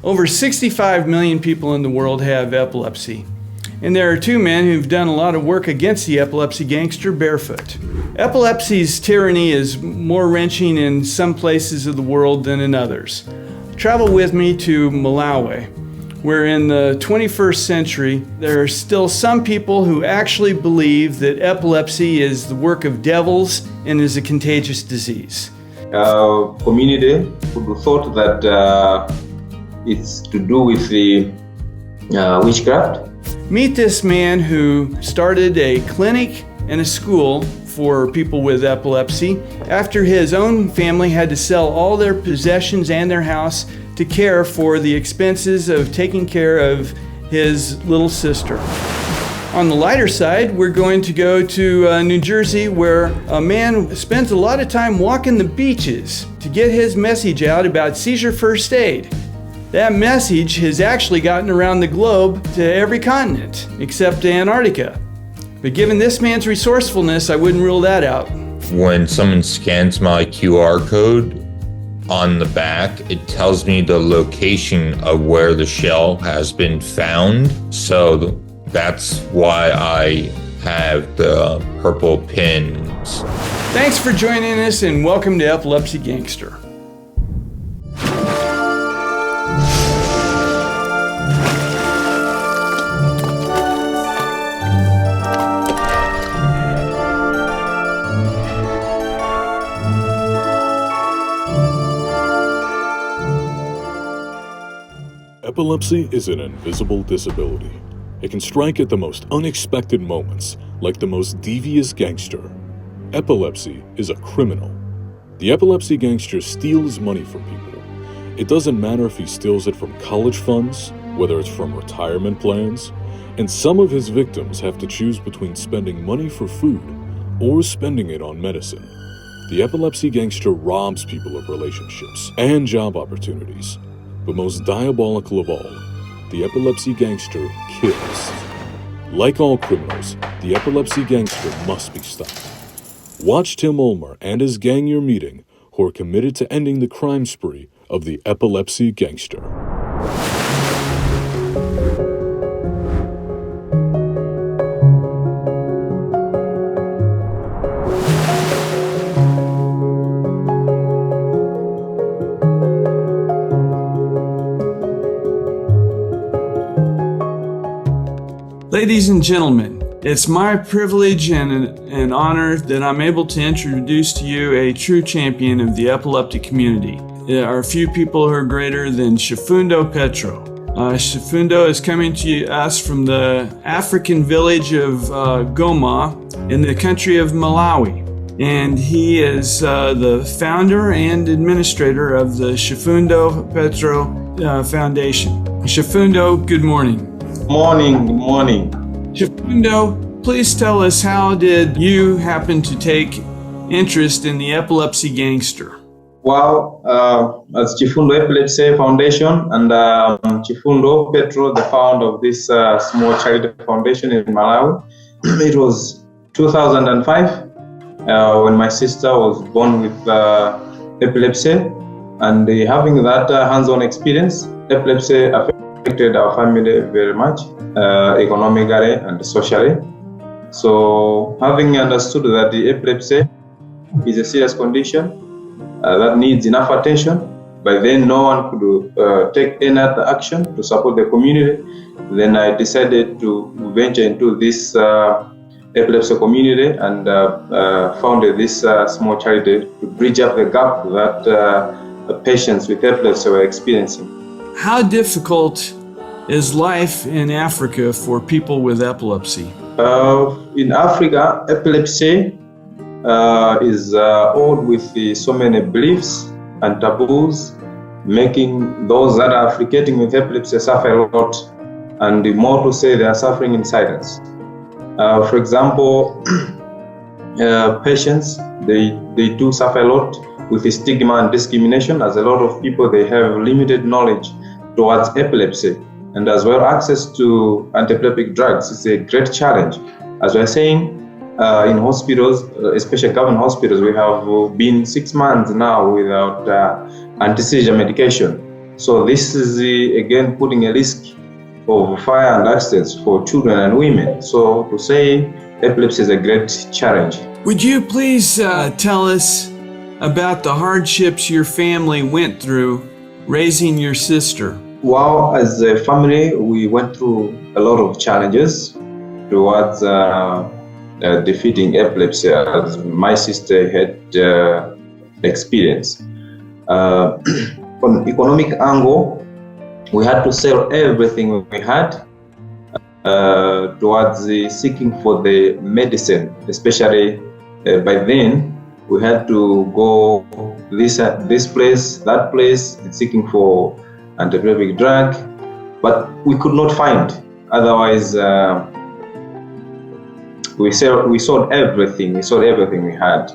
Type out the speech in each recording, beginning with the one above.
Over 65 million people in the world have epilepsy. And there are two men who've done a lot of work against the epilepsy gangster barefoot. Epilepsy's tyranny is more wrenching in some places of the world than in others. Travel with me to Malawi, where in the 21st century, there are still some people who actually believe that epilepsy is the work of devils and is a contagious disease. Community who thought that it's to do with the witchcraft. Meet this man who started a clinic and a school for people with epilepsy after his own family had to sell all their possessions and their house to care for the expenses of taking care of his little sister. On the lighter side, we're going to go to New Jersey, where a man spends a lot of time walking the beaches to get his message out about seizure first aid. That message has actually gotten around the globe to every continent except Antarctica. But given this man's resourcefulness, I wouldn't rule that out. When someone scans my QR code on the back, it tells me the location of where the shell has been found. So that's why I have the purple pins. Thanks for joining us and welcome to Epilepsy Gangster. Epilepsy is an invisible disability. It can strike at the most unexpected moments, like the most devious gangster. Epilepsy is a criminal. The epilepsy gangster steals money from people. It doesn't matter if he steals it from college funds, whether it's from retirement plans, and some of his victims have to choose between spending money for food or spending it on medicine. The epilepsy gangster robs people of relationships and job opportunities. But most diabolical of all, the epilepsy gangster kills. Like all criminals, the epilepsy gangster must be stopped. Watch Tim Ulmer and his gang you're meeting, who are committed to ending the crime spree of the epilepsy gangster. Ladies and gentlemen, it's my privilege and an honor that I'm able to introduce to you a true champion of the epileptic community. There are few people who are greater than Chifundo Petro. Chifundo is coming to us from the African village of Goma in the country of Malawi. And he is the founder and administrator of the Chifundo Petro Foundation. Chifundo, good morning. Good morning. Chifundo, please tell us, how did you happen to take interest in the epilepsy gangster? Well, as Chifundo Epilepsy Foundation and Chifundo Petro, the founder of this small charity foundation in Malawi, it was 2005 when my sister was born with epilepsy, and having that hands-on experience, epilepsy affected our family very much, economically and socially. So having understood that the epilepsy is a serious condition that needs enough attention, but then no one could take any other action to support the community, then I decided to venture into this epilepsy community and founded this small charity to bridge up the gap that patients with epilepsy were experiencing. How difficult is life in Africa for people with epilepsy? In Africa, epilepsy is old with so many beliefs and taboos, making those that are afflicting with epilepsy suffer a lot, and more to say, they are suffering in silence. For example, patients, they do suffer a lot with the stigma and discrimination, as a lot of people, they have limited knowledge towards epilepsy, and as well access to anti-epileptic drugs is a great challenge. As we're saying, in hospitals, especially government hospitals, we have been 6 months now without anti-seizure medication. So this is again putting a risk of fire and accidents for children and women. So to say epilepsy is a great challenge. Would you please tell us about the hardships your family went through raising your sister? Well, as a family, we went through a lot of challenges towards defeating epilepsy, as my sister had experienced. From economic angle, we had to sell everything we had towards seeking for the medicine, especially by then. We had to go this place, that place, seeking for antiepileptic drug, but we could not find. Otherwise, we sold everything. We sold everything we had.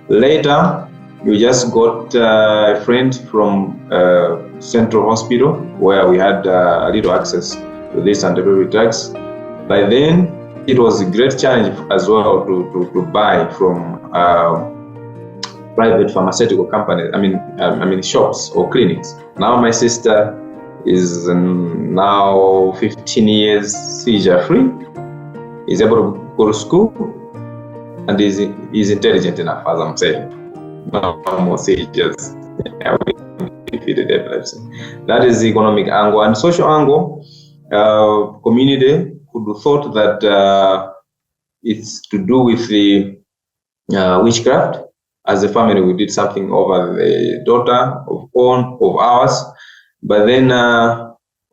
Later, we just got a friend from Central Hospital where we had a little access to these antiepileptic drugs. By then, it was a great challenge as well to buy from private pharmaceutical companies. I mean shops or clinics. Now my sister is now 15 years seizure free. Is able to go to school and is intelligent enough, as I'm saying. No more seizures. Yeah, we defeated epilepsy. That is the economic angle. And social angle, community could have thought that it's to do with the witchcraft. As a family, we did something over the daughter of ours, but then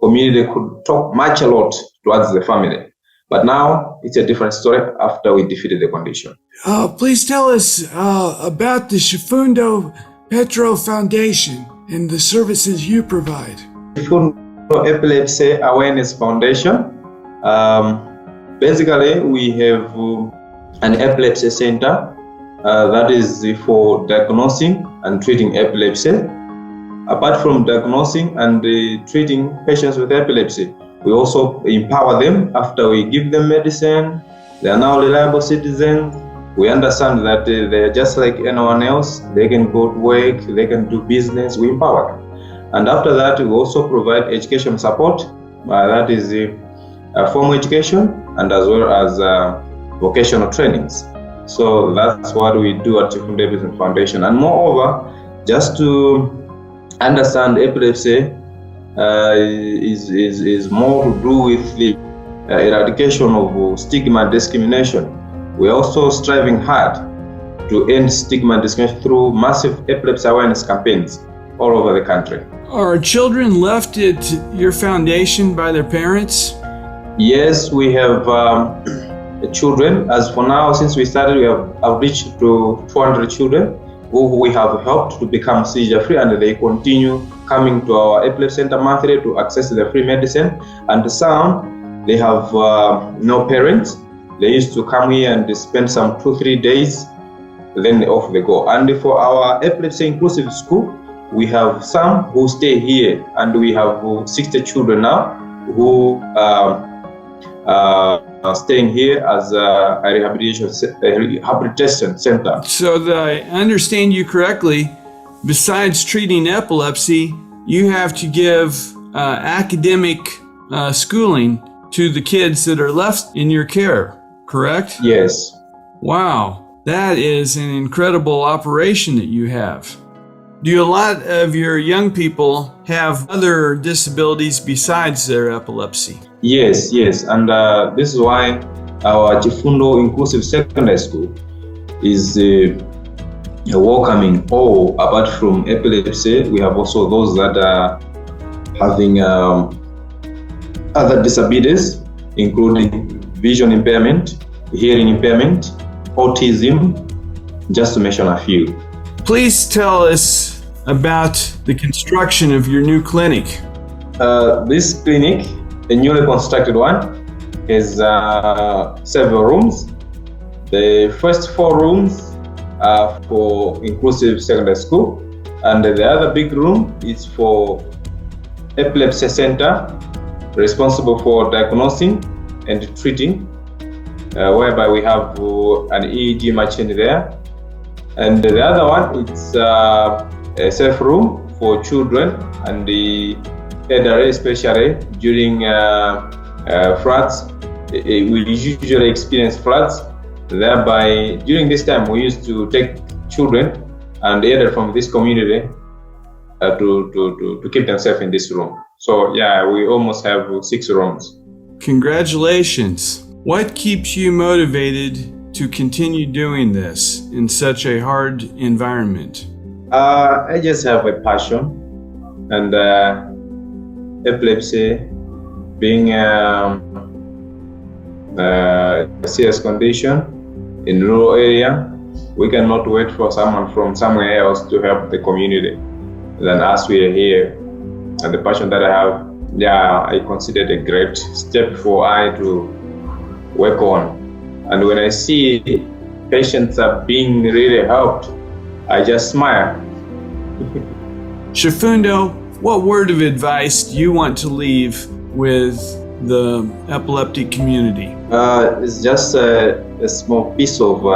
community could talk a lot towards the family. But now it's a different story after we defeated the condition. Please tell us about the Chifundo Petro Foundation and the services you provide. Chifundo Epilepsy Awareness Foundation. Basically, we have an epilepsy center that is for diagnosing and treating epilepsy. Apart from diagnosing and treating patients with epilepsy, we also empower them after we give them medicine. They are now reliable citizens. We understand that they're just like anyone else. They can go to work, they can do business. We empower them. And after that, we also provide education support. That is formal education and as well as vocational trainings. So that's what we do at Chifundo Epilepsy Foundation. And moreover, just to understand epilepsy is more to do with the eradication of stigma and discrimination. We're also striving hard to end stigma and discrimination through massive epilepsy awareness campaigns all over the country. Are children left at your foundation by their parents? Yes, we have children. As for now, since we started, we have outreached to 200 children who we have helped to become seizure-free, and they continue coming to our epilepsy center monthly to access the free medicine. And some, they have no parents. They used to come here and spend some 2-3 days, then off they go. And for our epilepsy inclusive school, we have some who stay here, and we have 60 children now who are staying here as a rehabilitation center. So that I understand you correctly, besides treating epilepsy, you have to give academic schooling to the kids that are left in your care, correct? Yes. Wow, that is an incredible operation that you have. Do a lot of your young people have other disabilities besides their epilepsy? Yes, and this is why our Chifundo Inclusive Secondary School is welcoming all. Apart from epilepsy, we have also those that are having other disabilities, including vision impairment, hearing impairment, autism, just to mention a few. Please tell us about the construction of your new clinic. This clinic, a newly constructed one, has several rooms. The first 4 rooms are for inclusive secondary school, and the other big room is for epilepsy center, responsible for diagnosing and treating, whereby we have an EEG machine there. And the other one, it's a safe room for children and the elderly, especially during floods. We usually experience floods. Thereby, during this time, we used to take children and elderly from this community to keep them safe in this room. So yeah, we almost have 6 rooms. Congratulations. What keeps you motivated to continue doing this in such a hard environment? I just have a passion, and epilepsy being a serious condition in rural area, we cannot wait for someone from somewhere else to help the community than us. We are here, and the passion that I have, I consider it a great step for I to work on. And when I see patients are being really helped, I just smile. Shifundo, what word of advice do you want to leave with the epileptic community? It's just a small piece of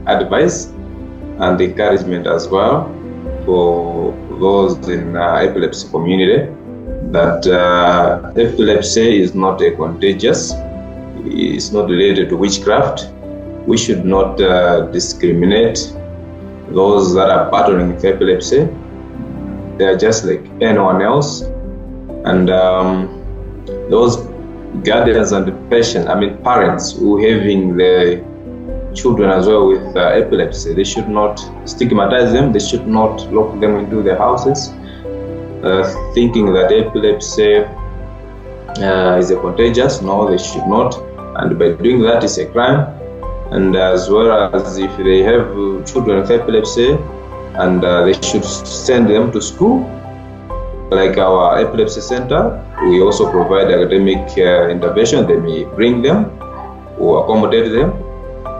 advice and encouragement as well for those in epilepsy community, that epilepsy is not a contagious. It's not related to witchcraft. We should not discriminate those that are battling with epilepsy. They are just like anyone else. And those guardians and parents who having their children as well with epilepsy, they should not stigmatize them. They should not lock them into their houses, thinking that epilepsy is a contagious. No, they should not. And by doing that, it's a crime. And as well as if they have children with epilepsy, and they should send them to school, like our epilepsy center. We also provide academic intervention. They may bring them or accommodate them.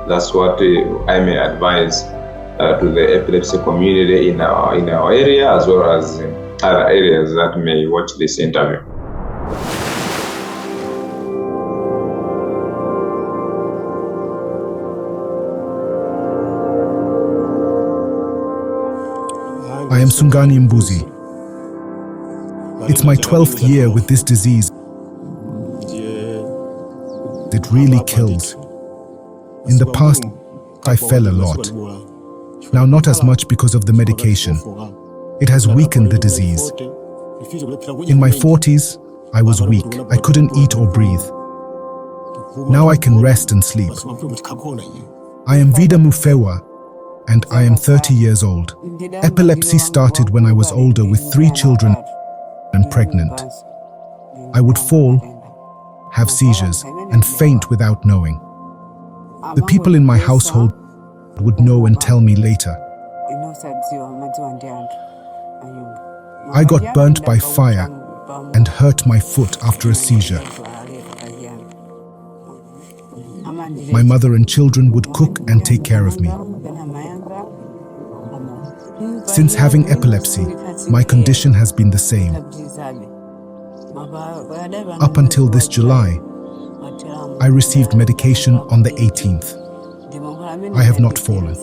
That's what I may advise to the epilepsy community in our area, as well as other areas that may watch this interview. I am Sungani Mbuzi. It's my 12th year with this disease. It really kills. In the past, I fell a lot. Now, not as much because of the medication. It has weakened the disease. In my 40s, I was weak. I couldn't eat or breathe. Now I can rest and sleep. I am Vida Mufewa, and I am 30 years old. Epilepsy started when I was older with 3 children and pregnant. I would fall, have seizures, and faint without knowing. The people in my household would know and tell me later. I got burnt by fire and hurt my foot after a seizure. My mother and children would cook and take care of me. Since having epilepsy, my condition has been the same. Up until this July, I received medication on the 18th. I have not fallen.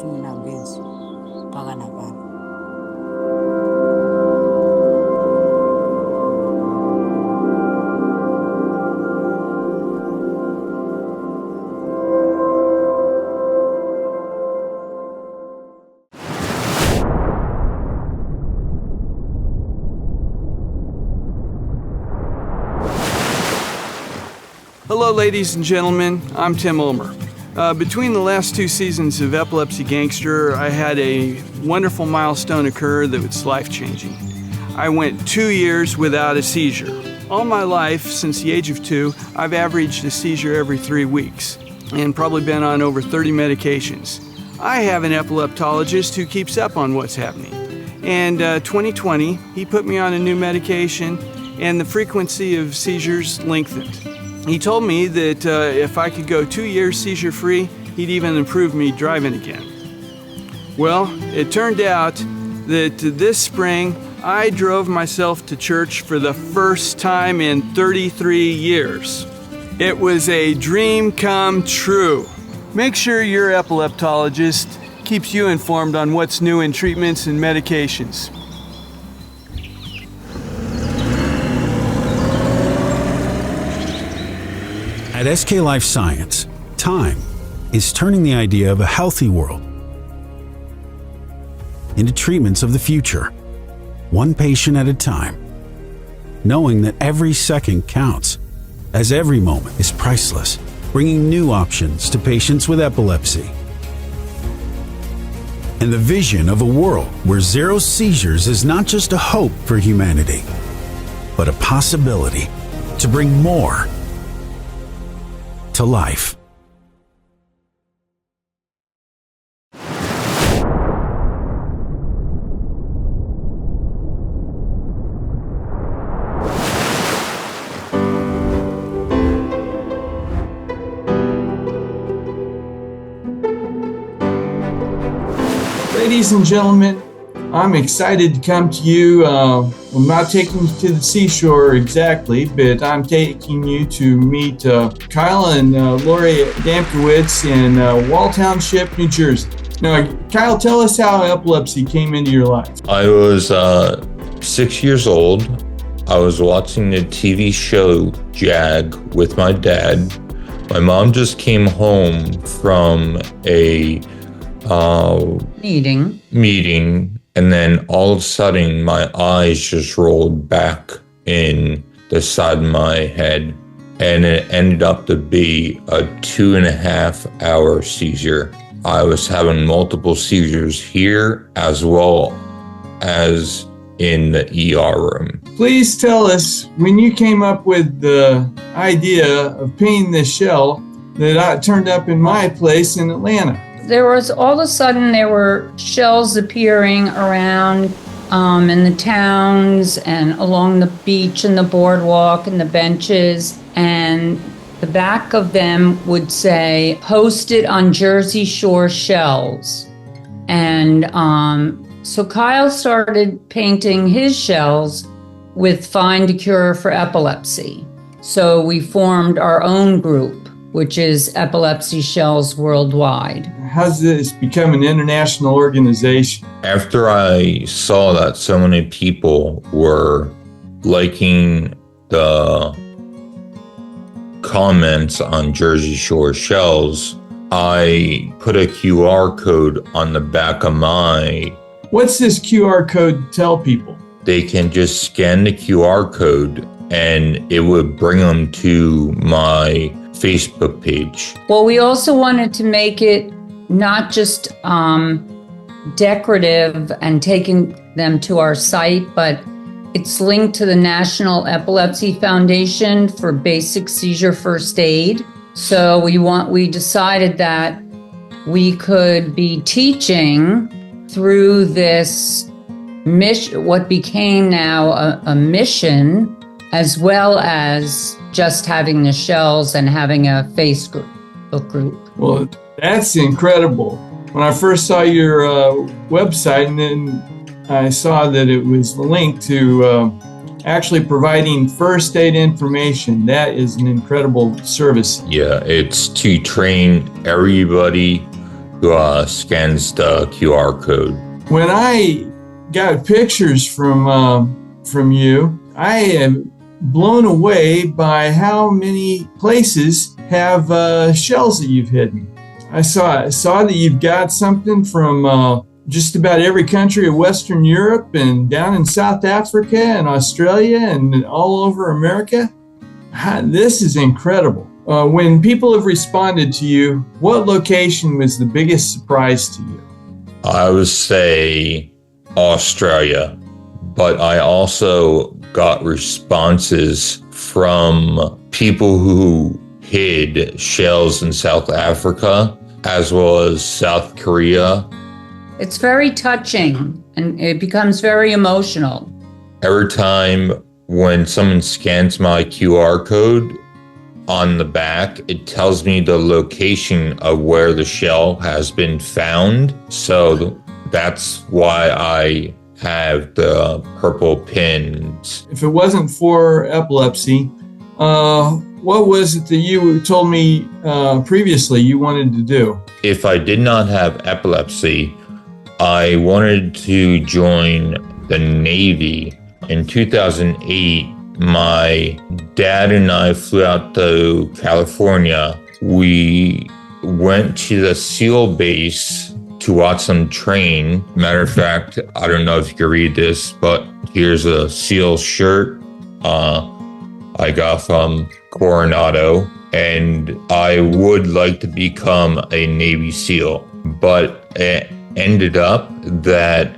Hello, ladies and gentlemen. I'm Tim Ulmer. Between the last 2 seasons of Epilepsy Gangster, I had a wonderful milestone occur that was life-changing. I went 2 years without a seizure. All my life, since the age of 2, I've averaged a seizure every 3 weeks and probably been on over 30 medications. I have an epileptologist who keeps up on what's happening. And 2020, he put me on a new medication and the frequency of seizures lengthened. He told me that if I could go 2 years seizure-free, he'd even improve me driving again. Well, it turned out that this spring, I drove myself to church for the first time in 33 years. It was a dream come true. Make sure your epileptologist keeps you informed on what's new in treatments and medications. At SK Life Science, time is turning the idea of a healthy world into treatments of the future, one patient at a time, knowing that every second counts, as every moment is priceless, bringing new options to patients with epilepsy. And the vision of a world where zero seizures is not just a hope for humanity, but a possibility to bring more to life. Ladies and gentlemen, I'm excited to come to you. I'm not taking you to the seashore exactly, but I'm taking you to meet Kyle and Lori Damkowitz in Wall Township, New Jersey. Now, Kyle, tell us how epilepsy came into your life. I was 6 years old. I was watching the TV show Jag with my dad. My mom just came home from a meeting, and then all of a sudden my eyes just rolled back in the side of my head, and it ended up to be a 2.5 hour seizure. I was having multiple seizures here as well as in the ER room. Please tell us when you came up with the idea of painting this shell that turned up in my place in Atlanta. There was all of a sudden there were shells appearing around in the towns and along the beach and the boardwalk and the benches, and the back of them would say posted on Jersey Shore shells. And so Kyle started painting his shells with Find a Cure for Epilepsy. So we formed our own group, which is Epilepsy Shells Worldwide. How's this become an international organization? After I saw that so many people were liking the comments on Jersey Shore shells, I put a QR code on the back of my... What's this QR code tell people? They can just scan the QR code and it would bring them to my Facebook page. Well, we also wanted to make it not just decorative and taking them to our site, but it's linked to the National Epilepsy Foundation for basic seizure first aid. So we decided that we could be teaching through this mission, what became now a mission, as well as just having the shells and having a Facebook group. Well, that's incredible. When I first saw your website, and then I saw that it was linked to actually providing first aid information, that is an incredible service. Yeah, it's to train everybody who scans the QR code. When I got pictures from you, I am blown away by how many places have shells that you've hidden. I saw that you've got something from just about every country of Western Europe and down in South Africa and Australia and all over America. This is incredible. When people have responded to you, what location was the biggest surprise to you? I would say Australia, but I also got responses from people who hid shells in South Africa as well as South Korea. It's very touching and it becomes very emotional. Every time when someone scans my QR code on the back, it tells me the location of where the shell has been found. So that's why I have the purple pins. If it wasn't for epilepsy, what was it that you told me previously you wanted to do? If I did not have epilepsy, I wanted to join the Navy. In 2008, my dad and I flew out to California. We went to the SEAL base to watch them train. Matter of fact, I don't know if you can read this, but here's a SEAL shirt I got from Coronado, and I would like to become a Navy SEAL, but it ended up that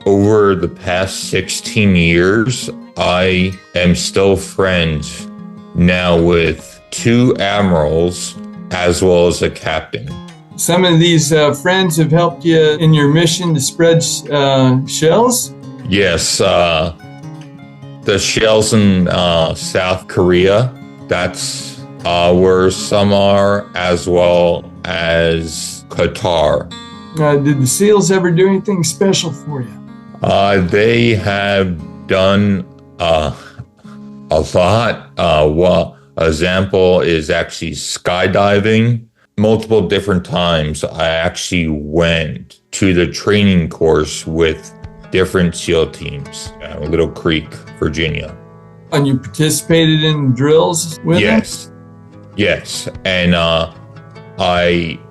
over the past 16 years, I am still friends now with 2 admirals as well as a captain. Some of these friends have helped you in your mission to spread shells? Yes, the shells in South Korea, that's where some are, as well as Qatar. Did the SEALs ever do anything special for you? They have done a lot. Well, example is actually skydiving. Multiple different times, I actually went to the training course with different SEAL teams, Little Creek, Virginia. And you participated in drills with them? Yes. And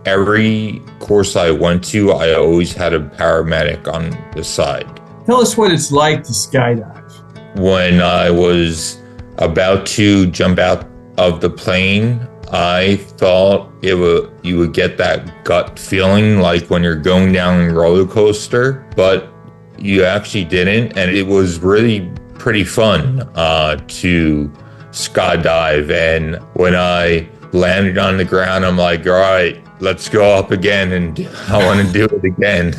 every course I went to, I always had a paramedic on the side. Tell us what it's like to skydive. When I was about to jump out of the plane, I thought you would get that gut feeling like when you're going down a roller coaster, but you actually didn't, and it was really pretty fun to skydive. And when I landed on the ground, I'm like, all right, let's go up again, and I want to do it again.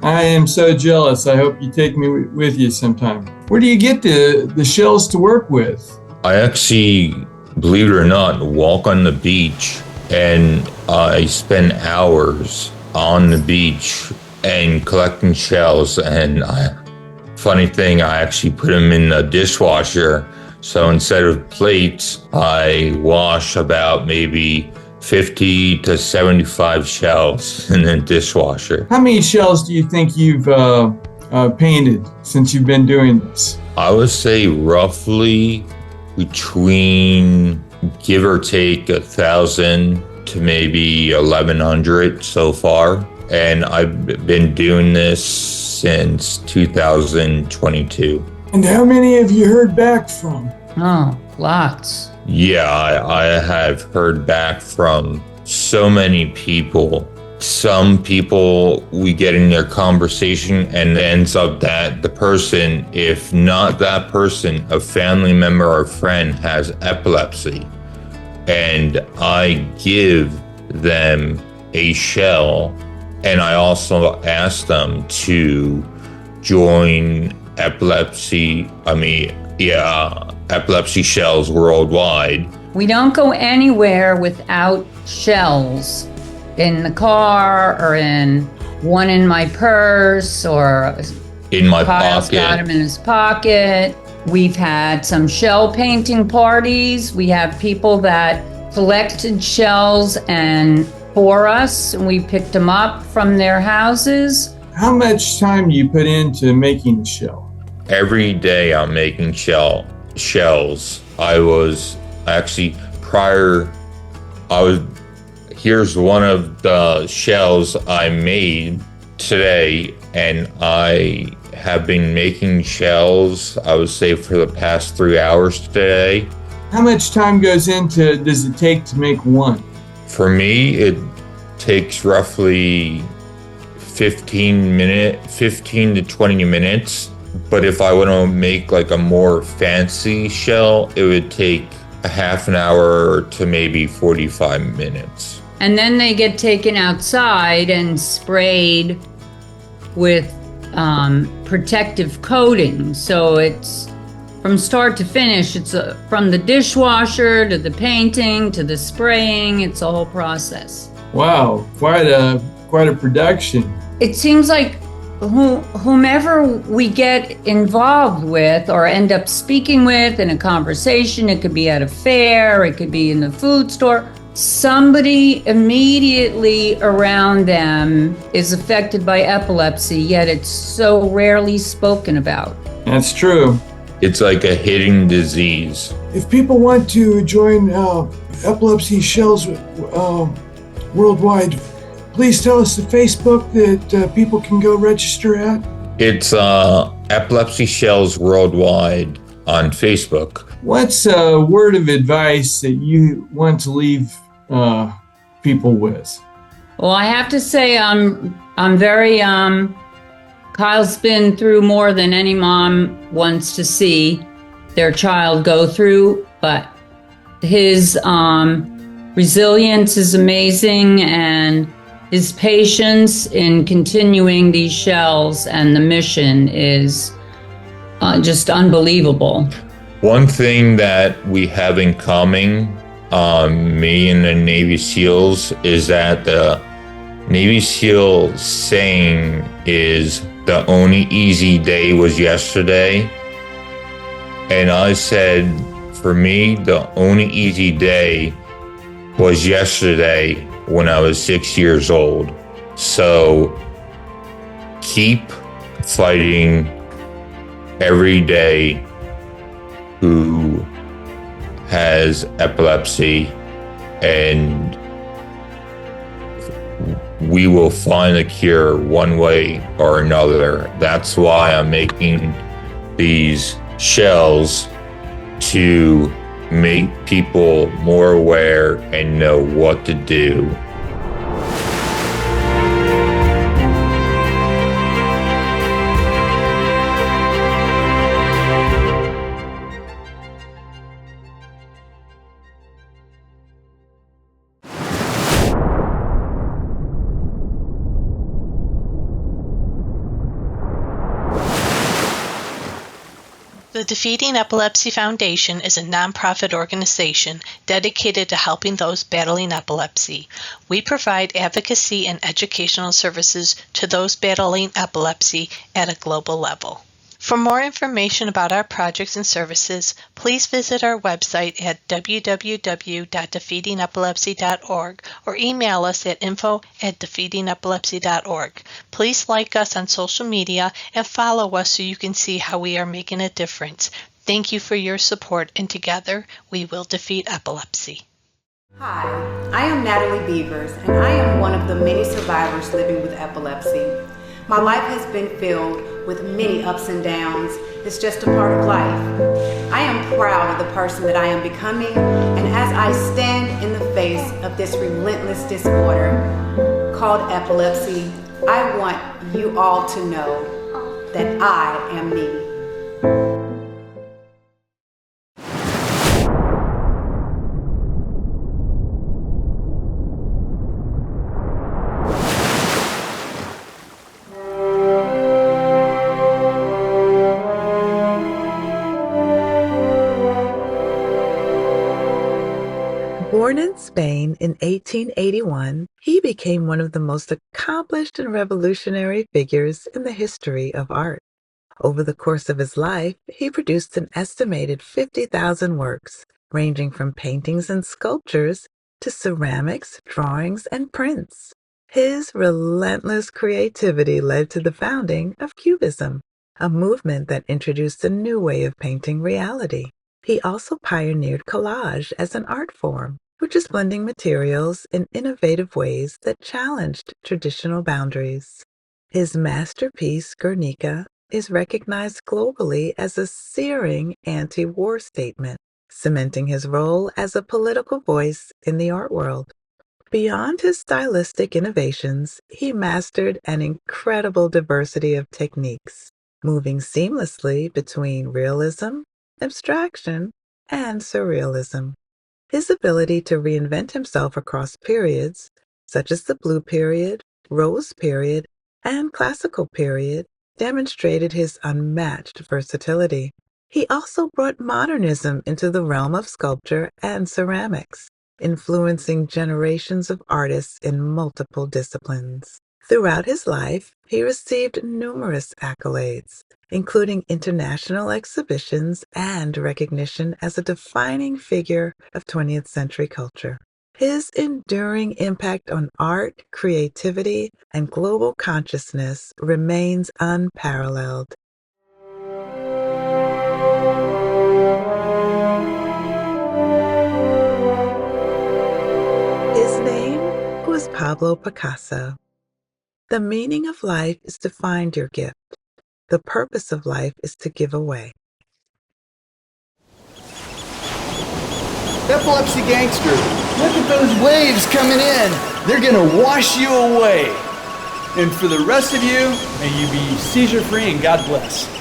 I am so jealous. I hope you take me with you sometime. Where do you get the shells to work with? I actually, believe it or not, walk on the beach, and I spend hours on the beach and collecting shells. And funny thing, I actually put them in the dishwasher. So instead of plates, I wash about maybe 50 to 75 shells in the dishwasher. How many shells do you think you've painted since you've been doing this? I would say roughly between, give or take, 1,000 to maybe 1,100 so far. And I've been doing this since 2022. And how many have you heard back from? Oh, lots. Yeah, I have heard back from so many people. Some people, we get in their conversation and it ends up that the person, if not that person, a family member or friend has epilepsy. And I give them a shell, and I also ask them to join epilepsy shells worldwide. We don't go anywhere without shells in the car or in one in my purse or In my Kyle's pocket. got them in his pocket. We've had some shell painting parties. We have people that collected shells and for us, and we picked them up from their houses. How much time do you put into making a shell? Every day I'm making shells. I was actually here's one of the shells I made today, and I have been making shells, I would say, for the past 3 hours today. How much time does it take to make one? For me, it takes roughly 15 to 20 minutes. But if I want to make like a more fancy shell, it would take a half an hour to maybe 45 minutes. And then they get taken outside and sprayed with protective coating. So it's from start to finish. It's from the dishwasher to the painting to the spraying. It's a whole process. Wow, quite a production. It seems like whomever we get involved with or end up speaking with in a conversation, it could be at a fair, it could be in the food store, somebody immediately around them is affected by epilepsy, yet it's so rarely spoken about. That's true. It's like a hidden disease. If people want to join Epilepsy Shells worldwide, please tell us the Facebook that people can go register at. It's Epilepsy Shells Worldwide on Facebook. What's a word of advice that you want to leave people with? Well, I have to say I'm very Kyle's been through more than any mom wants to see their child go through, but his resilience is amazing, and his patience in continuing these shells and the mission is just unbelievable. One thing that we have in common, me and the Navy SEALs, is that the Navy SEAL saying is the only easy day was yesterday. And I said, for me, the only easy day was yesterday when I was 6 years old. So keep fighting every day who has epilepsy, and we will find a cure one way or another. That's why I'm making these shells, to make people more aware and know what to do. The Defeating Epilepsy Foundation is a nonprofit organization dedicated to helping those battling epilepsy. We provide advocacy and educational services to those battling epilepsy at a global level. For more information about our projects and services, please visit our website at www.defeatingepilepsy.org or email us at info@defeatingepilepsy.org. Please like us on social media and follow us so you can see how we are making a difference. Thank you for your support, and together we will defeat epilepsy. Hi, I am Natalie Beavers, and I am one of the many survivors living with epilepsy. My life has been filled with many ups and downs. It's just a part of life. I am proud of the person that I am becoming, and as I stand in the face of this relentless disorder called epilepsy, I want you all to know that I am me. Born in Spain in 1881, he became one of the most accomplished and revolutionary figures in the history of art. Over the course of his life, he produced an estimated 50,000 works, ranging from paintings and sculptures to ceramics, drawings, and prints. His relentless creativity led to the founding of Cubism, a movement that introduced a new way of painting reality. He also pioneered collage as an art form, which is blending materials in innovative ways that challenged traditional boundaries. His masterpiece, Guernica, is recognized globally as a searing anti-war statement, cementing his role as a political voice in the art world. Beyond his stylistic innovations, he mastered an incredible diversity of techniques, moving seamlessly between realism, abstraction, and surrealism. His ability to reinvent himself across periods, such as the Blue Period, Rose Period, and Classical Period, demonstrated his unmatched versatility. He also brought modernism into the realm of sculpture and ceramics, influencing generations of artists in multiple disciplines. Throughout his life, he received numerous accolades, including international exhibitions and recognition as a defining figure of 20th century culture. His enduring impact on art, creativity, and global consciousness remains unparalleled. Pablo Picasso. The meaning of life is to find your gift. The purpose of life is to give away. Epilepsy Gangster, look at those waves coming in. They're gonna wash you away. And for the rest of you, may you be seizure-free and God bless.